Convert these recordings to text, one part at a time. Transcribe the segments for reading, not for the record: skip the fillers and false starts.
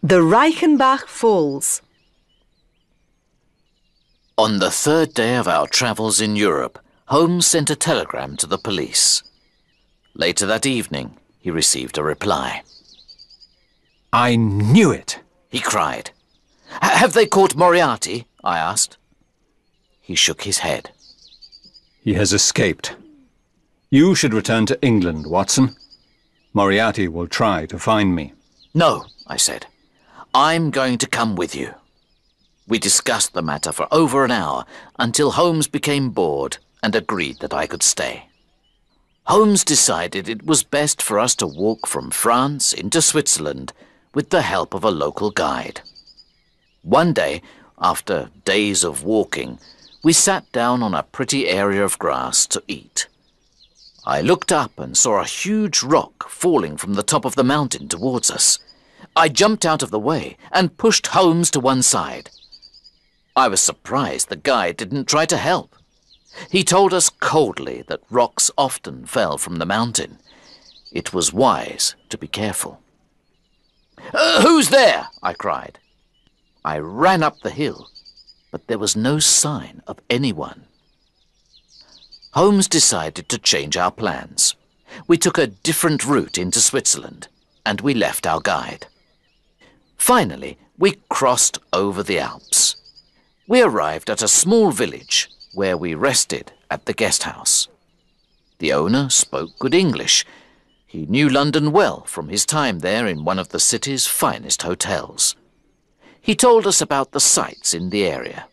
The Reichenbach Falls. On the third day of our travels in Europe, Holmes sent a telegram to the police. Later that evening, he received a reply. I knew it, he cried. Have they caught Moriarty? I asked. He shook his head. He has escaped. You should return to England, Watson. Moriarty will try to find me. No, I said. I'm going to come with you. We discussed the matter for over an hour until Holmes became bored and agreed that I could stay. Holmes decided it was best for us to walk from France into Switzerland with the help of a local guide. One day, after days of walking, we sat down on a pretty area of grass to eat. I looked up and saw a huge rock falling from the top of the mountain towards us. I jumped out of the way and pushed Holmes to one side. I was surprised the guide didn't try to help. He told us coldly that rocks often fell from the mountain. It was wise to be careful. Who's there? I cried. I ran up the hill, but there was no sign of anyone. Holmes decided to change our plans. We took a different route into Switzerland, and we left our guide. Finally, we crossed over the Alps. We arrived at a small village where we rested at the guest house. The owner spoke good English. He knew London well from his time there in one of the city's finest hotels. He told us about the sights in the area.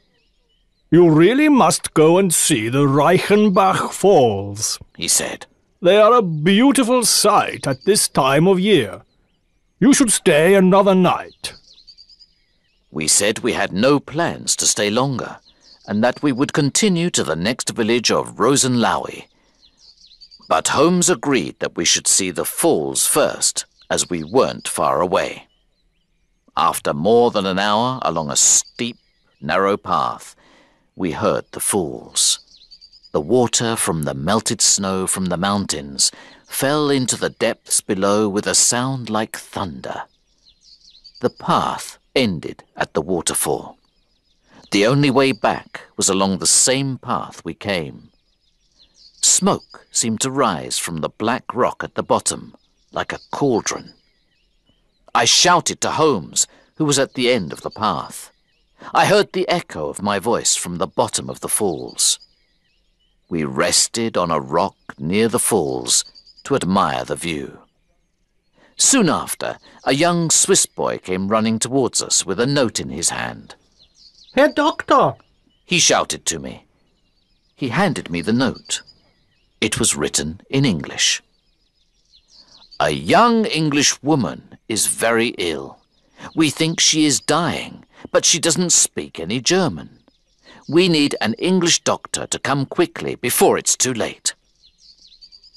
You really must go and see the Reichenbach Falls, he said. They are a beautiful sight at this time of year. You should stay another night. We said we had no plans to stay longer, and that we would continue to the next village of Rosenlaui. But Holmes agreed that we should see the falls first, as we weren't far away. After more than an hour along a steep, narrow path, we heard the falls. The water from the melted snow from the mountains fell into the depths below with a sound like thunder. The path ended at the waterfall. The only way back was along the same path we came. Smoke seemed to rise from the black rock at the bottom, like a cauldron. I shouted to Holmes, who was at the end of the path. I heard the echo of my voice from the bottom of the falls. We rested on a rock near the falls to admire the view. Soon after, a young Swiss boy came running towards us with a note in his hand. Herr Doctor, he shouted to me. He handed me the note. It was written in English. A young English woman is very ill. We think she is dying, but she doesn't speak any German. We need an English doctor to come quickly before it's too late.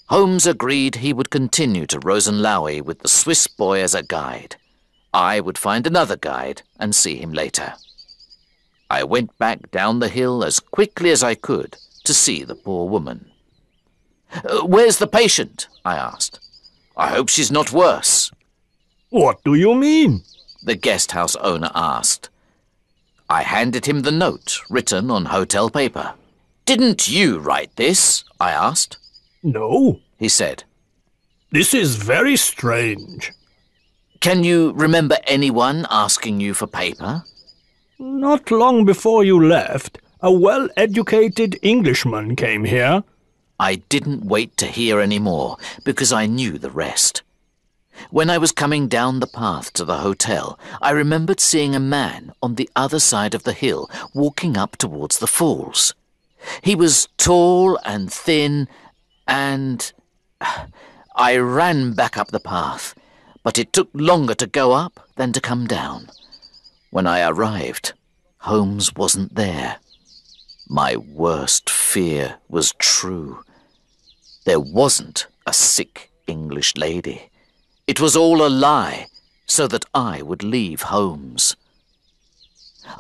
Holmes agreed he would continue to Rosenlaui with the Swiss boy as a guide. I would find another guide and see him later. I went back down the hill as quickly as I could to see the poor woman. Where's the patient? I asked. I hope she's not worse. What do you mean? The guest house owner asked. I handed him the note written on hotel paper. Didn't you write this? I asked. No, he said. This is very strange. Can you remember anyone asking you for paper? Not long before you left, a well-educated Englishman came here. I didn't wait to hear any more because I knew the rest. When I was coming down the path to the hotel, I remembered seeing a man on the other side of the hill walking up towards the falls. He was tall and thin, and I ran back up the path, but it took longer to go up than to come down. When I arrived, Holmes wasn't there. My worst fear was true. There wasn't a sick English lady. It was all a lie, so that I would leave Holmes.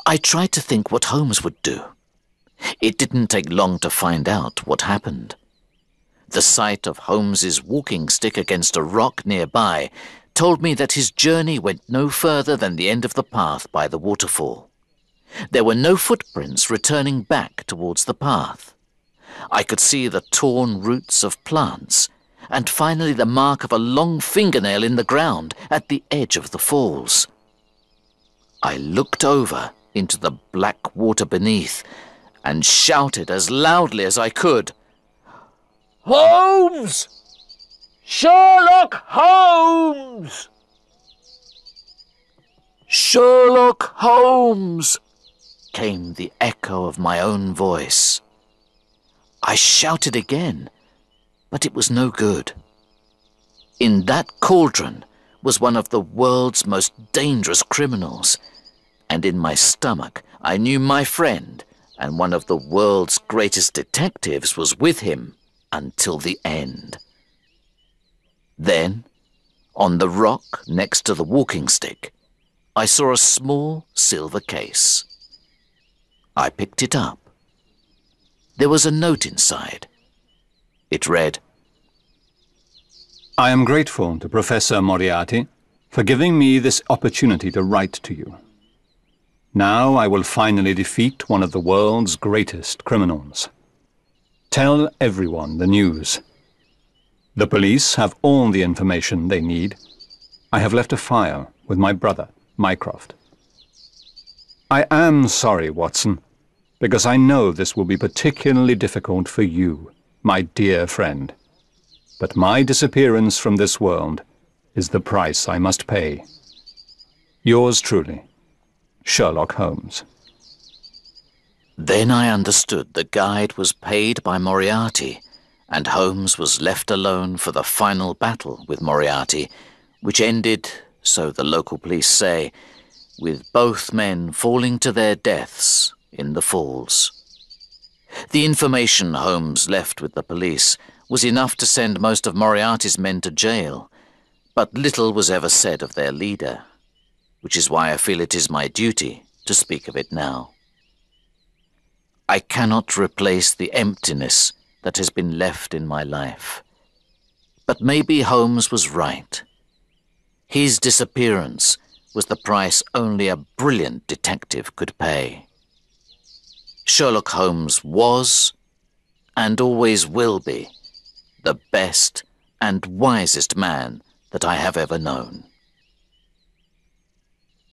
I tried to think what Holmes would do. It didn't take long to find out what happened. The sight of Holmes's walking stick against a rock nearby told me that his journey went no further than the end of the path by the waterfall. There were no footprints returning back towards the path. I could see the torn roots of plants, and finally the mark of a long fingernail in the ground at the edge of the falls. I looked over into the black water beneath and shouted as loudly as I could, "Holmes! Sherlock Holmes! Sherlock Holmes!" came the echo of my own voice. I shouted again, but it was no good. In that cauldron was one of the world's most dangerous criminals, and in my stomach I knew my friend and one of the world's greatest detectives was with him until the end. Then, on the rock next to the walking stick, I saw a small silver case. I picked it up. There was a note inside. It read, I am grateful to Professor Moriarty for giving me this opportunity to write to you. Now I will finally defeat one of the world's greatest criminals. Tell everyone the news. The police have all the information they need. I have left a file with my brother, Mycroft. I am sorry, Watson, because I know this will be particularly difficult for you, my dear friend. But my disappearance from this world is the price I must pay. Yours truly, Sherlock Holmes. Then I understood the guide was paid by Moriarty, and Holmes was left alone for the final battle with Moriarty, which ended, so the local police say, with both men falling to their deaths in the falls. The information Holmes left with the police was enough to send most of Moriarty's men to jail, but little was ever said of their leader, which is why I feel it is my duty to speak of it now. I cannot replace the emptiness that has been left in my life, but maybe Holmes was right. His disappearance was the price only a brilliant detective could pay. Sherlock Holmes was, and always will be, the best and wisest man that I have ever known.